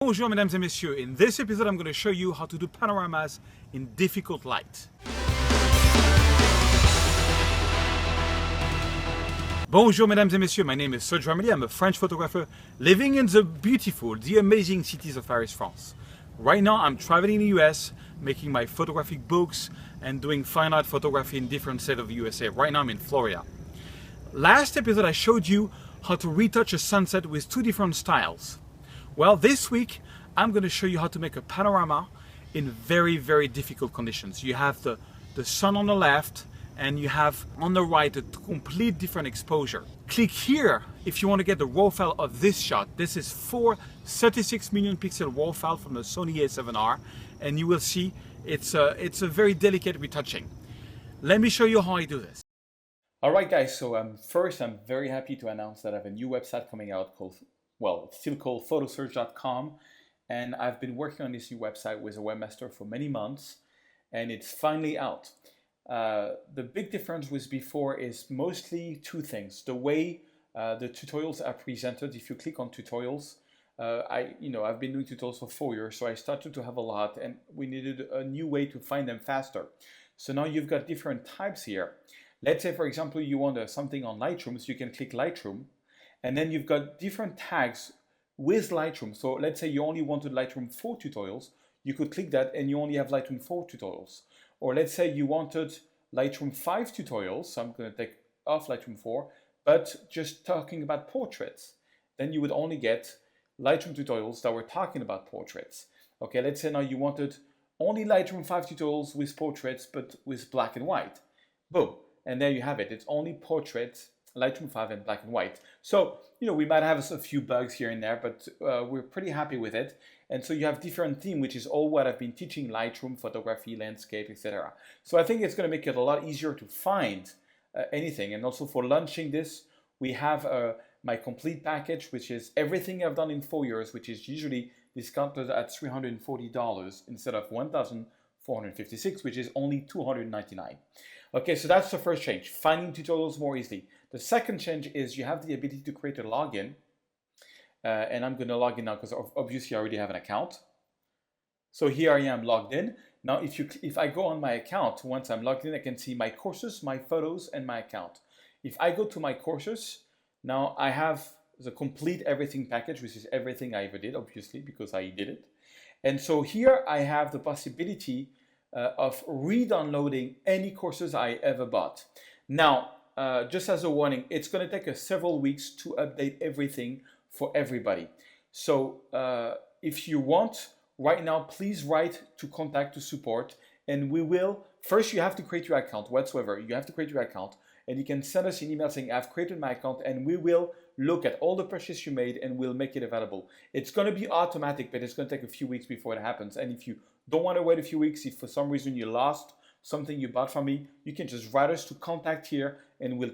Bonjour mesdames et messieurs, in this episode I'm going to show you how to do panoramas in difficult light. Bonjour mesdames et messieurs, my name is Serge Ramelli, I'm a French photographer living in the beautiful, the amazing cities of Paris, France. Right now I'm traveling in the US, making my photographic books and doing fine art photography in different states of the USA. Right now I'm in Florida. Last episode I showed you how to retouch a sunset with two different styles. Well, this week I'm going to show you how to make a panorama in very, very difficult conditions. You have the sun on the left and you have on the right a complete different exposure. Click here if you want to get the raw file of this shot. This is 36 million pixel raw file from the Sony A7R, and you will see it's a very delicate retouching. Let me show you how I do this. Alright guys, so first I'm very happy to announce that I have a new website coming out called, well, it's still called photoserge.com, and I've been working on this new website with a webmaster for many months, and it's finally out. The big difference with before is mostly two things. The way the tutorials are presented. If you click on tutorials, I've been doing tutorials for 4 years, so I started to have a lot, and we needed a new way to find them faster. So now you've got different types here. Let's say, for example, you want something on Lightroom, so you can click Lightroom, and then you've got different tags with Lightroom. So let's say you only wanted Lightroom 4 tutorials, you could click that and you only have Lightroom 4 tutorials. Or let's say you wanted Lightroom 5 tutorials, so I'm going to take off Lightroom 4, but just talking about portraits. Then you would only get Lightroom tutorials that were talking about portraits. Okay, let's say now you wanted only Lightroom 5 tutorials with portraits, but with black and white. Boom, and there you have it. It's only portraits, Lightroom 5 and black and white. So, we might have a few bugs here and there, but we're pretty happy with it. And so you have different theme, which is all what I've been teaching: Lightroom, photography, landscape, etc. So I think it's going to make it a lot easier to find anything. And also for launching this, we have my complete package, which is everything I've done in 4 years, which is usually discounted at $340 instead of $1,456, which is only $299. Okay, so that's the first change, finding tutorials more easily. The second change is you have the ability to create a login. And I'm going to log in now because obviously I already have an account. So here I am logged in. Now if I go on my account, once I'm logged in, I can see my courses, my photos, and my account. If I go to my courses, now I have the complete everything package, which is everything I ever did, obviously, because I did it. And so here I have the possibility of re-downloading any courses I ever bought. Now, just as a warning, it's going to take us several weeks to update everything for everybody. So if you want, right now, please write to contact to support, and we will, first you have to create your account whatsoever. You have to create your account, and you can send us an email saying, I've created my account, and we will look at all the purchases you made and we'll make it available. It's going to be automatic, but it's going to take a few weeks before it happens. And if you don't want to wait a few weeks, if for some reason you lost something you bought from me, you can just write us to contact here, and we'll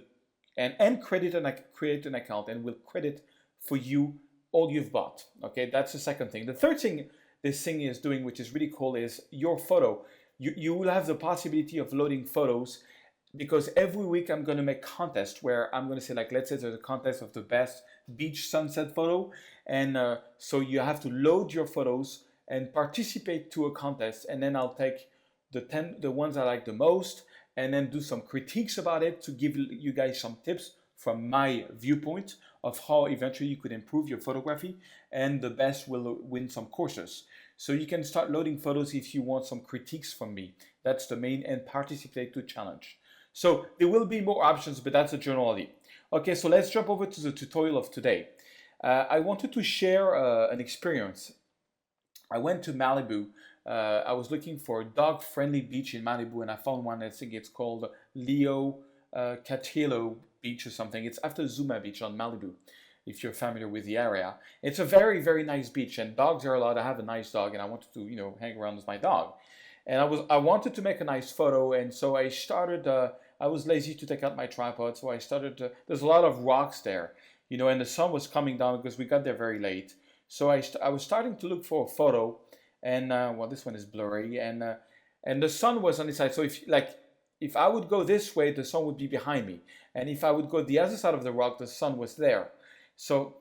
create an account, and we'll credit for you all you've bought. Okay, that's the second thing. The third thing this thing is doing, which is really cool, is your photo. You will have the possibility of loading photos, because every week I'm going to make contests where I'm going to say, like, let's say there's a contest of the best beach sunset photo, and so you have to load your photos and participate to a contest, and then I'll take the ones I like the most, and then do some critiques about it to give you guys some tips from my viewpoint of how eventually you could improve your photography, and the best will win some courses. So you can start loading photos if you want some critiques from me. That's the main, and participate to challenge. So there will be more options, but that's a generality. Okay, so let's jump over to the tutorial of today. I wanted to share an experience. I went to Malibu. I was looking for a dog-friendly beach in Malibu, and I found one. I think it's called Leo Catilo Beach or something. It's after Zuma Beach on Malibu, if you're familiar with the area. It's a very, very nice beach, and dogs are allowed. I have a nice dog, and I wanted to, hang around with my dog. And I wanted to make a nice photo, and so I started. I was lazy to take out my tripod, so I started. There's a lot of rocks there, and the sun was coming down because we got there very late. So I was starting to look for a photo, and well, this one is blurry, and the sun was on the side. So if I would go this way, the sun would be behind me, and if I would go the other side of the rock, the sun was there. So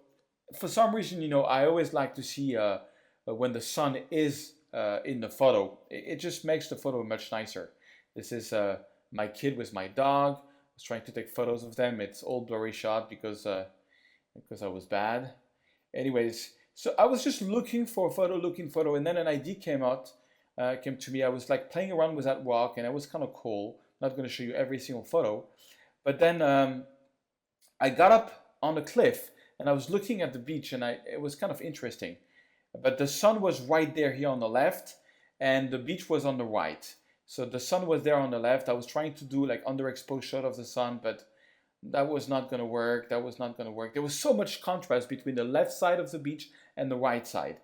for some reason, I always like to see when the sun is in the photo. It just makes the photo much nicer. This is my kid with my dog. I was trying to take photos of them. It's all blurry shot because I was bad. Anyways, so I was just looking for a photo, and then an idea came to me. I was like playing around with that rock, and it was kind of cool. I'm not going to show you every single photo, but then I got up on the cliff, and I was looking at the beach, and it was kind of interesting. But the sun was right there here on the left, and the beach was on the right. So the sun was there on the left. I was trying to do like underexposed shot of the sun, but that was not going to work. That was not going to work. There was so much contrast between the left side of the beach and the right side.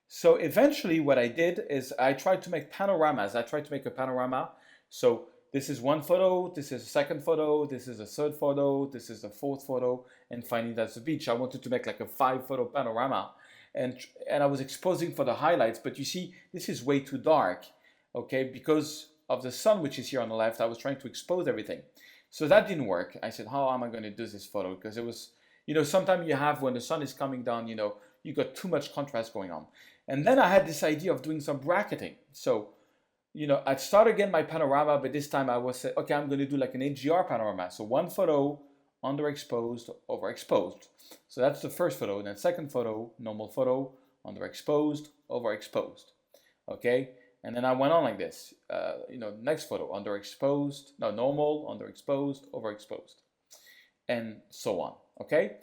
So eventually what I did is I tried to make panoramas. I tried to make a panorama. So this is one photo, this is a second photo, this is a third photo, this is a fourth photo, and finally that's the beach. I wanted to make like a 5-photo panorama, and I was exposing for the highlights, but you see, this is way too dark, okay? Because of the sun, which is here on the left, I was trying to expose everything. So that didn't work. I said, how am I going to do this photo? Because it was, sometimes you have, when the sun is coming down, you got too much contrast going on. And then I had this idea of doing some bracketing. So, I'd start again my panorama, but this time I was said, okay, I'm going to do like an HDR panorama. So one photo, underexposed, overexposed. So that's the first photo. And then second photo, normal photo, underexposed, overexposed. Okay? And then I went on like this. Next photo, underexposed, no, normal, underexposed, overexposed, and so on. Okay?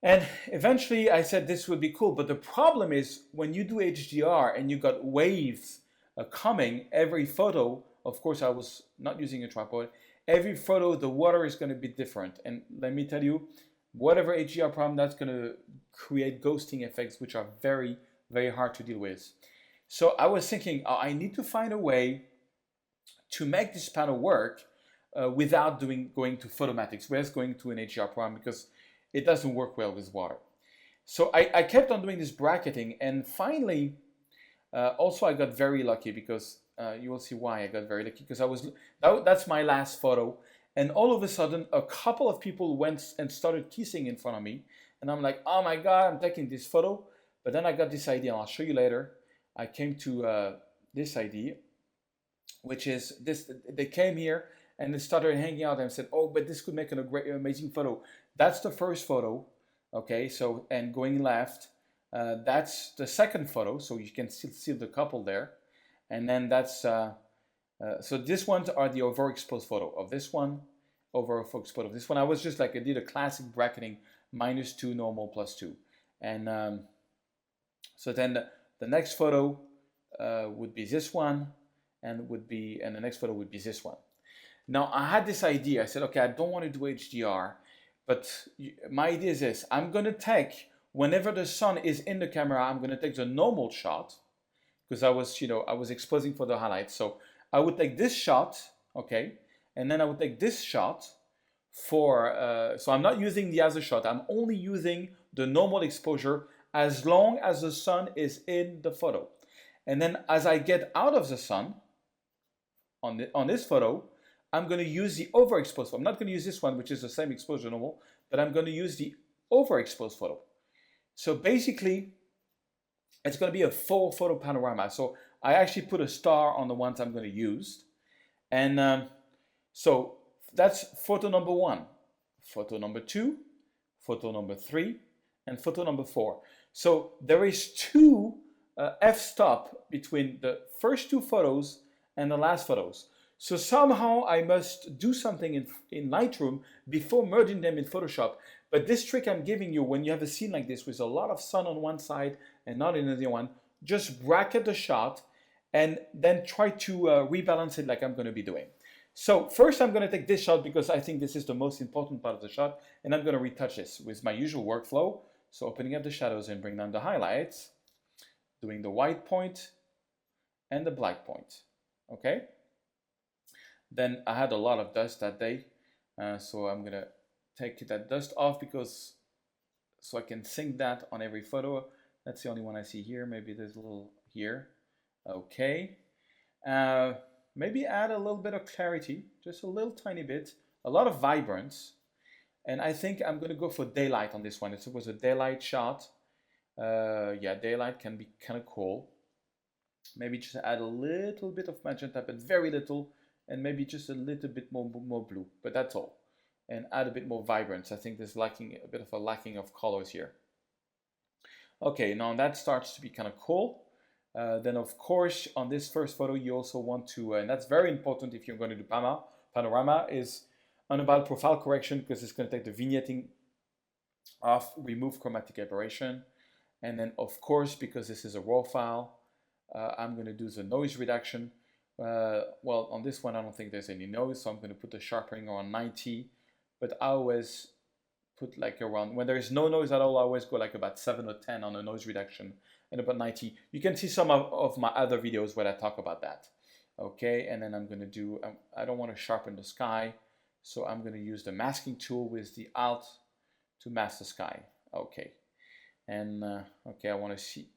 And eventually I said this would be cool, but the problem is when you do HDR and you got waves coming, every photo, of course I was not using a tripod, every photo the water is going to be different. And let me tell you, whatever HDR problem, that's going to create ghosting effects, which are very, very hard to deal with. So I was thinking, I need to find a way to make this panel work without going to photomatics, without going to an HDR program, because it doesn't work well with water. So I kept on doing this bracketing, and finally, also I got very lucky, because you will see why I got very lucky, because that's my last photo, and all of a sudden a couple of people went and started kissing in front of me, and I'm like, oh my God, I'm taking this photo. But then I got this idea, and I'll show you later. I came to this idea, which is this. They came here and they started hanging out and said, oh, but this could make a great, amazing photo. That's the first photo, okay? So, and going left, that's the second photo, so you can still see the couple there. And then that's, so this ones are the overexposed photo of this one, overexposed photo of this one. I was just like, I did a classic bracketing, -2, normal, +2. And so then the next photo would be this one, and the next photo would be this one. Now I had this idea. I said, okay, I don't want to do HDR, but my idea is this: I'm going to take, whenever the sun is in the camera, I'm going to take the normal shot, because I was exposing for the highlights. So I would take this shot, okay, and then I would take this shot for. So I'm not using the other shot. I'm only using the normal exposure, as long as the sun is in the photo. And then as I get out of the sun on this photo, I'm going to use the overexposed photo. I'm not going to use this one, which is the same exposure normal, but I'm going to use the overexposed photo. So basically, it's going to be a 4-photo panorama. So I actually put a star on the ones I'm going to use. And so that's photo number 1, photo number 2, photo number 3, and photo number 4. So there is 2 f-stop between the first 2 photos and the last photos. So somehow I must do something in Lightroom before merging them in Photoshop. But this trick I'm giving you, when you have a scene like this with a lot of sun on one side and not in the other one, just bracket the shot and then try to rebalance it like I'm going to be doing. So first I'm going to take this shot, because I think this is the most important part of the shot, and I'm going to retouch this with my usual workflow. So opening up the shadows and bring down the highlights, doing the white point and the black point, okay? Then I had a lot of dust that day, so I'm gonna take that dust off, so I can sync that on every photo. That's the only one I see here. Maybe there's a little here, okay. Maybe add a little bit of clarity, just a little tiny bit, a lot of vibrance. And I think I'm going to go for daylight on this one. It was a daylight shot. Yeah, daylight can be kind of cool. Maybe just add a little bit of magenta, but very little, and maybe just a little bit more blue, but that's all. And add a bit more vibrance. I think there's lacking a bit of a lacking of colors here. Okay, now that starts to be kind of cool. Then of course, on this first photo, you also want to, and that's very important if you're going to do panorama, is unbound profile correction, because it's going to take the vignetting off, remove chromatic aberration. And then of course, because this is a raw file, I'm going to do the noise reduction. Well, on this one, I don't think there's any noise, so I'm going to put the sharpening on 90, but I always put like around, when there is no noise at all, I always go like about 7 or 10 on a noise reduction, and about 90. You can see some of my other videos where I talk about that. Okay, and then I'm going to do, I don't want to sharpen the sky, so I'm going to use the masking tool with the Alt to mask the sky. Okay, and okay, I want to see.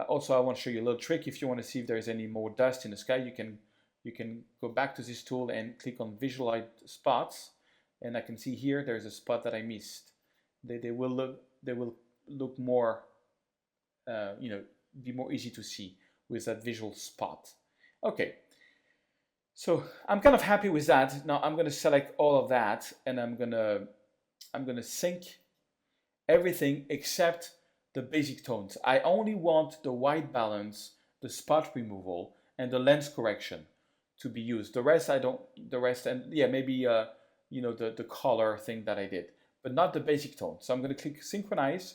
Also, I want to show you a little trick. If you want to see if there's any more dust in the sky, you can go back to this tool and click on Visualize Spots, and I can see here there's a spot that I missed. They will look more, you know, be more easy to see with that visual spot. Okay, so I'm kind of happy with that. Now I'm going to select all of that, and I'm gonna sync everything except the basic tones. I only want the white balance, the spot removal, and the lens correction to be used. The rest I don't. The rest, and yeah, maybe you know, the color thing that I did, but not the basic tone. So I'm going to click synchronize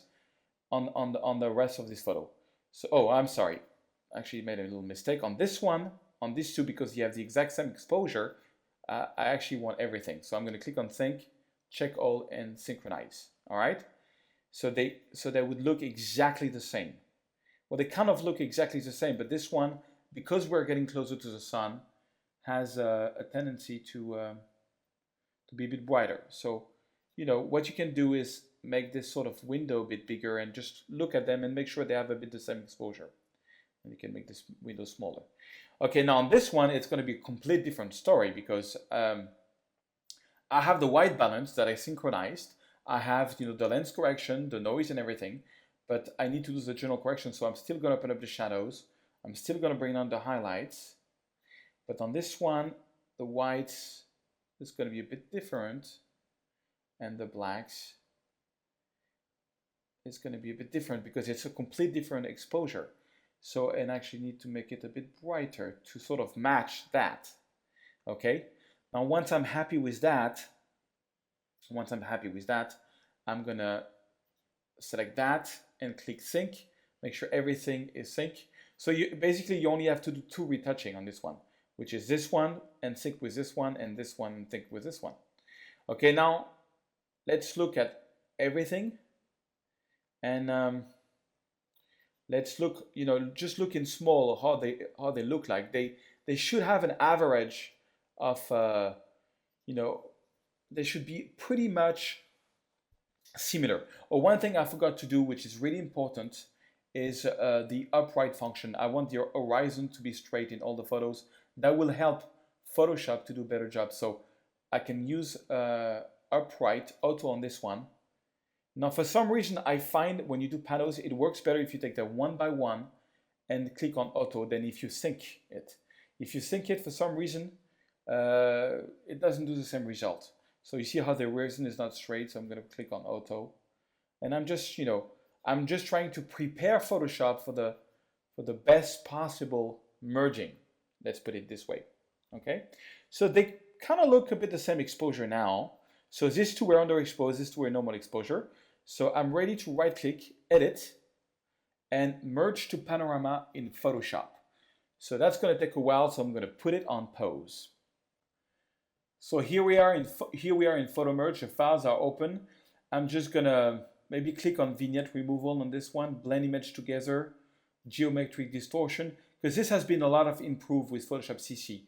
on the rest of this photo. So oh, I'm sorry, actually made a little mistake on this one, on these two, because you have the exact same exposure. I actually want everything. So I'm going to click on sync, check all, and synchronize. All right. So they would look exactly the same. Well, they kind of look exactly the same, but this one, because we're getting closer to the sun, has a tendency to be a bit brighter. So, you know, what you can do is make this sort of window a bit bigger and just look at them and make sure they have a bit the same exposure. And you can make this window smaller. Okay, now on this one, it's going to be a complete different story, because I have the white balance that I synchronized. I have, you know, the lens correction, the noise and everything, but I need to do the general correction. So I'm still going to open up the shadows. I'm still going to bring down the highlights. But on this one, the whites is going to be a bit different, and the blacks is going to be a bit different because it's a complete different exposure. So, and actually need to make it a bit brighter to sort of match that. Okay. Now, once I'm happy with that, I'm gonna select that and click sync, make sure everything is sync. So you only have to do 2 retouching on this one, which is this one and sync with this one, and this one and sync with this one. Okay, now let's look at everything, and let's look, you know, just look in small how they look like. They should have an average of, you know, they should be pretty much similar. Or one thing I forgot to do, which is really important, is the upright function. I want the horizon to be straight in all the photos. That will help Photoshop to do a better job. So I can use upright auto on this one. Now, for some reason, I find when you do panels, it works better if you take them one by one and click on auto than if you sync it. If you sync it, for some reason, it doesn't do the same result. So you see how the horizon is not straight, so I'm going to click on auto. And I'm just, you know, I'm just trying to prepare Photoshop for the best possible merging. Let's put it this way. Okay? So they kind of look a bit the same exposure now. So these two were underexposed, these two were normal exposure. So I'm ready to right click, edit, and merge to panorama in Photoshop. So that's going to take a while, so I'm going to put it on pause. So here we are in Photomerge. The files are open. I'm just gonna maybe click on vignette removal on this one, blend image together, geometric distortion, because this has been a lot of improved with Photoshop CC.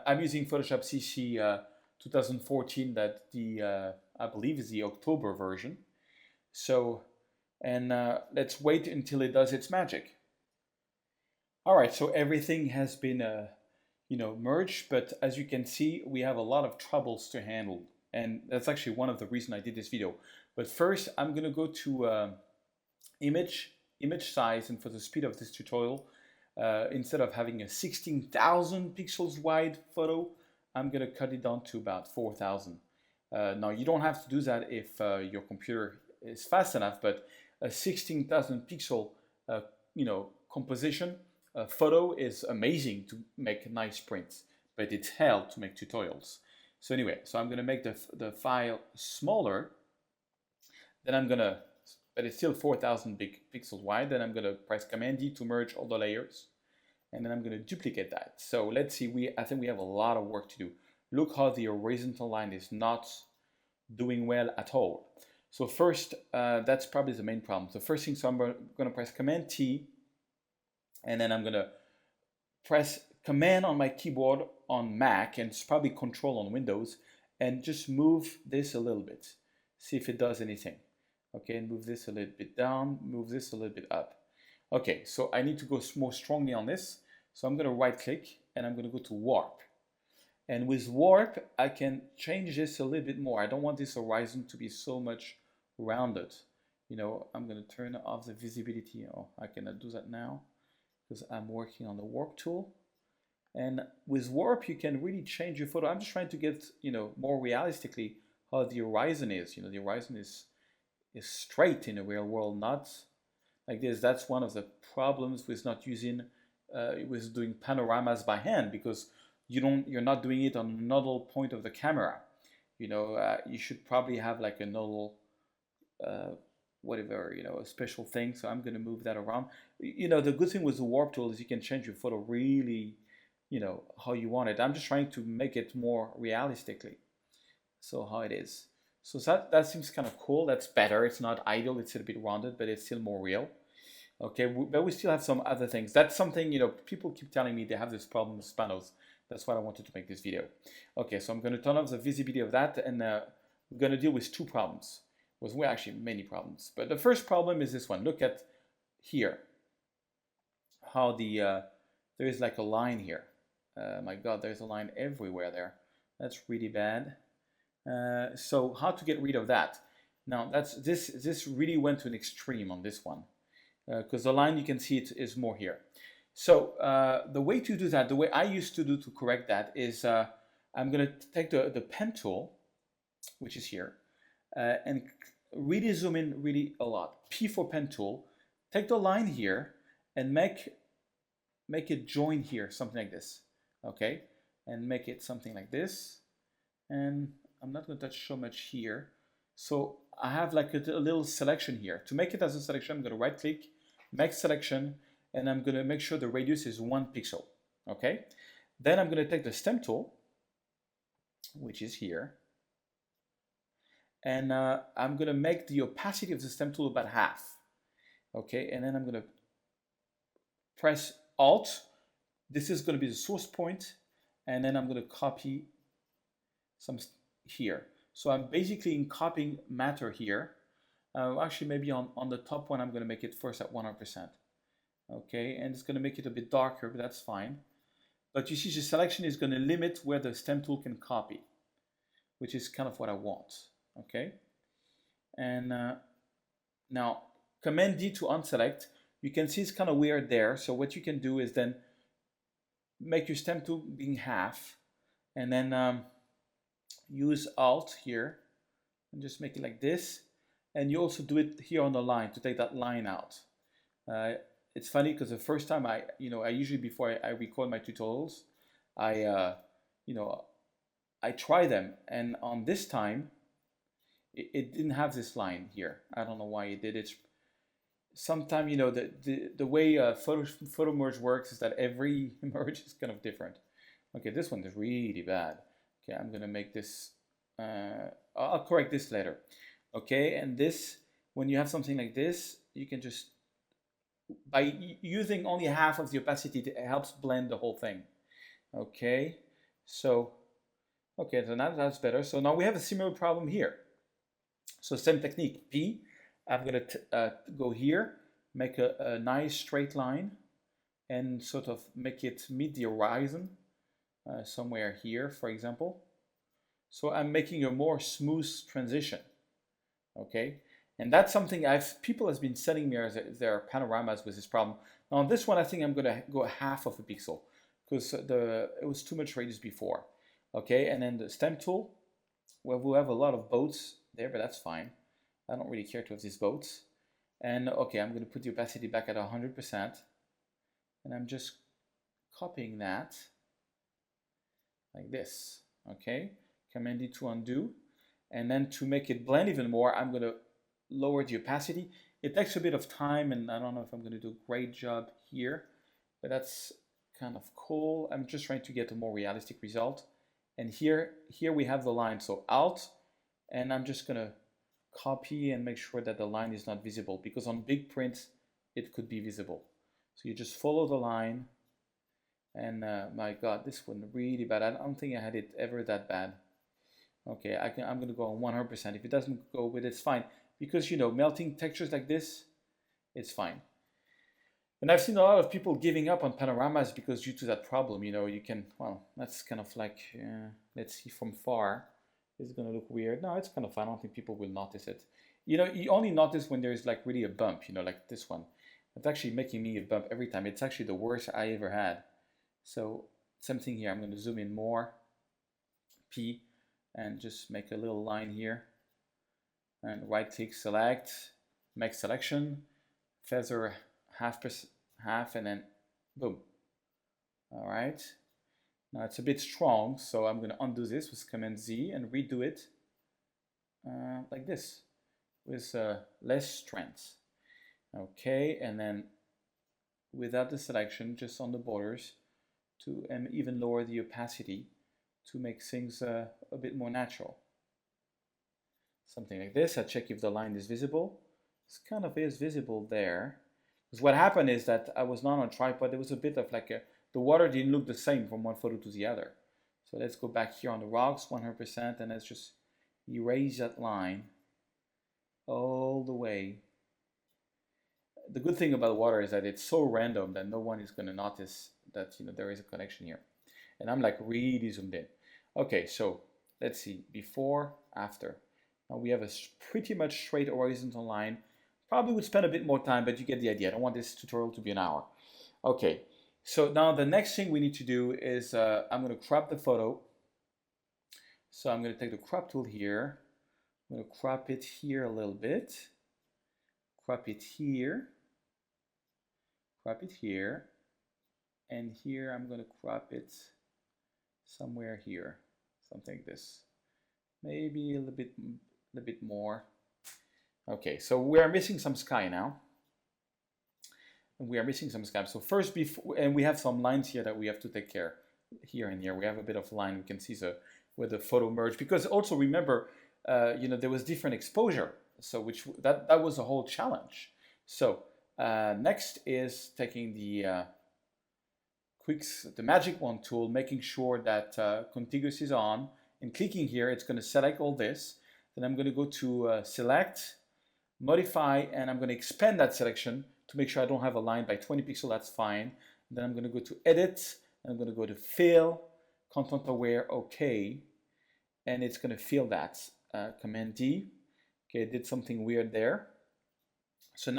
I'm using Photoshop CC 2014, that I believe is the October version. So, and let's wait until it does its magic. All right, so everything has been you know, merged, but as you can see, we have a lot of troubles to handle, and that's actually one of the reasons I did this video. But first, I'm gonna go to image, image size and for the speed of this tutorial, instead of having a 16,000 pixels wide photo, I'm going to cut it down to about 4,000. Now, you don't have to do that if your computer is fast enough, but a 16,000 pixel composition photo is amazing to make nice prints, but it's hell to make tutorials. So anyway, so I'm going to make the file smaller. Then I'm going to, but it's still 4,000 pixels wide. Then I'm going to press Command D to merge all the layers. And then I'm going to duplicate that. So let's see, I think we have a lot of work to do. Look how the horizontal line is not doing well at all. So first, that's probably the main problem. The first thing, so I'm going to press Command T, and then I'm going to press Command on my keyboard on Mac, and it's probably Control on Windows, and just move this a little bit. See if it does anything. Okay, and move this a little bit down, move this a little bit up. Okay, so I need to go more strongly on this. So I'm going to right click and I'm going to go to warp. And with warp, I can change this a little bit more. I don't want this horizon to be so much rounded. You know, I'm going to turn off the visibility. Oh, I cannot do that now because I'm working on the warp tool. And with warp, you can really change your photo. I'm just trying to get, you know, more realistically how the horizon is. You know, the horizon is straight in the real world, not like this. That's one of the problems with not using, with doing panoramas by hand, because you're not doing it on a nodal point of the camera. You know, you should probably have like a nodal, whatever, you know, a special thing. So I'm going to move that around. You know, the good thing with the warp tool is you can change your photo really, you know, how you want it. I'm just trying to make it more realistically. So how it is. So that seems kind of cool. That's better. It's not ideal. It's a bit rounded, but it's still more real. Okay, but we still have some other things. That's something, you know, people keep telling me they have this problem with panos. That's why I wanted to make this video. Okay, so I'm going to turn off the visibility of that, and we're going to deal with two problems. Well, actually many problems. But the first problem is this one. Look at here. How there is like a line here. My God, there's a line everywhere there. That's really bad. So how to get rid of that? Now this really went to an extreme on this one, because the line, you can see it is more here. So the way to do that, the way I used to do to correct that is I'm going to take the pen tool, which is here, and really zoom in really a lot. P for pen tool. Take the line here and make it join here, something like this. Okay, and make it something like this. And I'm not going to touch so much here. So I have like a little selection here. To make it as a selection, I'm going to right click, make selection, and I'm going to make sure the radius is 1 pixel. Okay. Then I'm going to take the stem tool, which is here, and I'm going to make the opacity of the stem tool about half. Okay. And then I'm going to press Alt. This is going to be the source point, and then I'm going to copy some here. So I'm basically copying matter here. Actually, maybe on the top one, I'm going to make it first at 100%. Okay, and it's going to make it a bit darker, but that's fine. But you see, the selection is going to limit where the stem tool can copy, which is kind of what I want. Okay, and now Command D to unselect. You can see it's kind of weird there. So what you can do is then make your stem tool being half, and then use Alt here and just make it like this. And you also do it here on the line to take that line out. It's funny because the first time I usually before I record my tutorials, I try them, and on this time it didn't have this line here. I don't know why it did it. Sometimes, you know, the way Photomerge works is that every merge is kind of different. Okay, this one is really bad. Okay, I'm gonna make this, I'll correct this later. Okay, and this, when you have something like this, you can just, by using only half of the opacity, it helps blend the whole thing. Okay, so, okay, so now that's better. So now we have a similar problem here. So same technique, P, I'm gonna go here, make a nice straight line, and sort of make it meet the horizon. Somewhere here, for example. So I'm making a more smooth transition. Okay, And that's something people has been sending me as their panoramas with this problem. Now on this one, I think I'm gonna go half of a pixel because it was too much radius before. Okay, and then the stem tool, well, we'll have a lot of boats there, but that's fine. I don't really care to have these boats. And okay, I'm gonna put the opacity back at 100%. And I'm just copying that like this, okay? Command D to undo. And then to make it blend even more, I'm gonna lower the opacity. It takes a bit of time, and I don't know if I'm gonna do a great job here, but that's kind of cool. I'm just trying to get a more realistic result. And here we have the line, so Alt, and I'm just gonna copy and make sure that the line is not visible, because on big print, it could be visible. So you just follow the line, and my God, this one really bad. I don't think I had it ever that bad. Okay, I'm gonna go on 100%. If it doesn't go with it, it's fine, because you know, melting textures like this, it's fine. And I've seen a lot of people giving up on panoramas because due to that problem, you know, you can, well, that's kind of like, let's see from far. Is it gonna look weird? No, it's kind of fun. I don't think people will notice it. You know, you only notice when there's like really a bump, you know, like this one. It's actually making me a bump every time. It's actually the worst I ever had. So same thing here. I'm going to zoom in more, P, and just make a little line here. And right click, select, make selection, feather half, and then boom. All right. Now it's a bit strong, so I'm going to undo this with Command Z and redo it like this with less strength. Okay, and then without the selection, just on the borders, and even lower the opacity to make things a bit more natural. Something like this. I check if the line is visible. It kind of is visible there. Because what happened is that I was not on tripod. There was a bit of like the water didn't look the same from one photo to the other. So let's go back here on the rocks, 100%, and let's just erase that line all the way. The good thing about water is that it's so random that no one is going to notice that, you know, there is a connection here. And I'm like really zoomed in. Okay, so let's see, before, after. Now we have a pretty much straight horizontal line. Probably would spend a bit more time, but you get the idea. I don't want this tutorial to be an hour. Okay, so now the next thing we need to do is I'm going to crop the photo. So I'm going to take the crop tool here. I'm going to crop it here a little bit. Crop it here. Crop it here, and here I'm going to crop it somewhere here, something like this, maybe a little bit more. Okay, so we are missing some sky now, and we are missing some sky. So first, and we have some lines here that we have to take care here and here. We have a bit of line. We can see where the photo merge, because also remember, you know, there was different exposure, so that was a whole challenge. So. Next is taking the magic wand tool, making sure that contiguous is on, and clicking here, it's going to select all this. Then I'm going to go to select, modify, and I'm going to expand that selection to make sure I don't have a line by 20 pixels. That's fine. Then I'm going to go to edit, and I'm going to go to fill, content aware, OK, and it's going to fill that. Command D. Okay, it did something weird there. So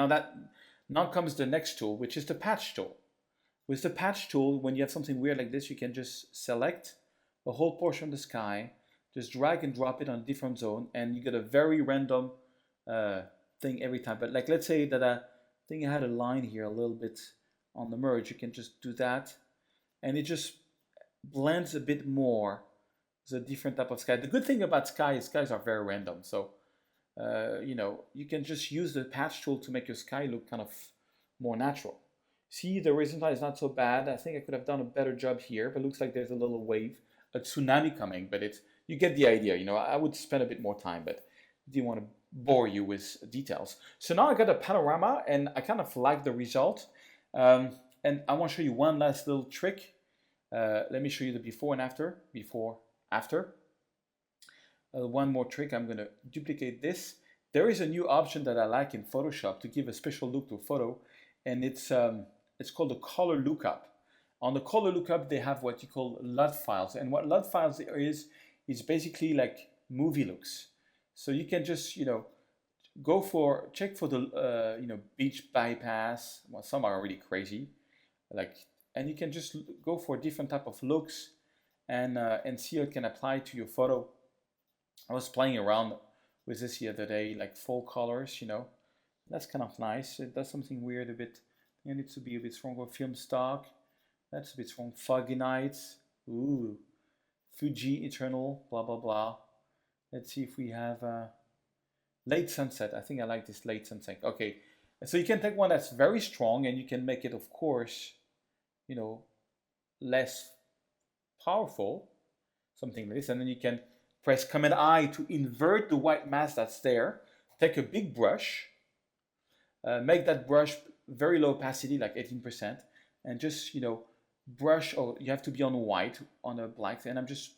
now comes the next tool, which is the patch tool. With the patch tool, when you have something weird like this, you can just select a whole portion of the sky, just drag and drop it on a different zone, and you get a very random thing every time. But like, let's say that I think I had a line here a little bit on the merge. You can just do that, and it just blends a bit more. It's a different type of sky. The good thing about sky is skies are very random. So you know, you can just use the patch tool to make your sky look kind of more natural. See, the horizontal is not so bad. I think I could have done a better job here, but it looks like there's a little wave, a tsunami coming, but you get the idea. You know, I would spend a bit more time, but I didn't want to bore you with details. So now I got a panorama, and I kind of like the result. And I want to show you one last little trick. Let me show you the before and after. Before, after. One more trick, I'm going to duplicate this. There is a new option that I like in Photoshop to give a special look to a photo, and it's called the color lookup. On the color lookup, they have what you call LUT files, and what LUT files is basically like movie looks. So you can just, you know, check for the beach bypass. Well, some are really crazy, and you can just go for different type of looks and see how it can apply to your photo. I was playing around with this the other day, like full colors, that's kind of nice. It does something weird a bit. It needs to be a bit stronger. Film stock, that's a bit strong. Foggy nights, ooh, Fuji eternal, blah blah blah. Let's see if we have late sunset. I think I like this late sunset. Okay, so you can take one that's very strong and you can make it, of course, less powerful, something like this, and then you can press Command I to invert the white mask that's there. Take a big brush, make that brush very low opacity, like 18%, and just brush. Oh, you have to be on white, on a black, and I'm just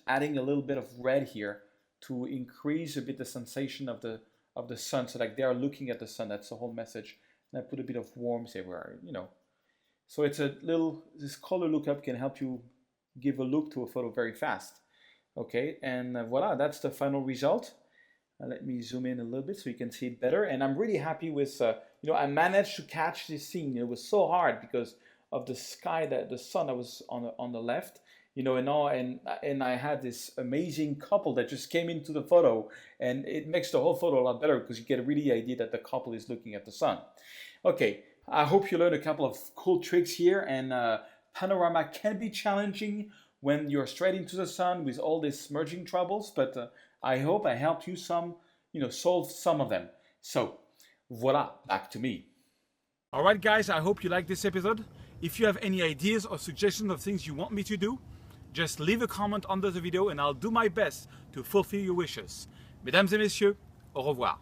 adding a little bit of red here to increase a bit the sensation of the sun. So like they are looking at the sun. That's the whole message. And I put a bit of warmth everywhere, So it's this color lookup can help you give a look to a photo very fast. Okay, and voila, that's the final result. Let me zoom in a little bit so you can see it better. And I'm really happy with, I managed to catch this scene. It was so hard because of the sky, the sun that was on the left, and I had this amazing couple that just came into the photo, and it makes the whole photo a lot better because you get a really idea that the couple is looking at the sun. Okay, I hope you learned a couple of cool tricks here, and panorama can be challenging when you're straight into the sun with all these merging troubles, but I hope I helped you solve some of them. So, voila, back to me. All right, guys, I hope you liked this episode. If you have any ideas or suggestions of things you want me to do, just leave a comment under the video and I'll do my best to fulfill your wishes. Mesdames et messieurs, au revoir.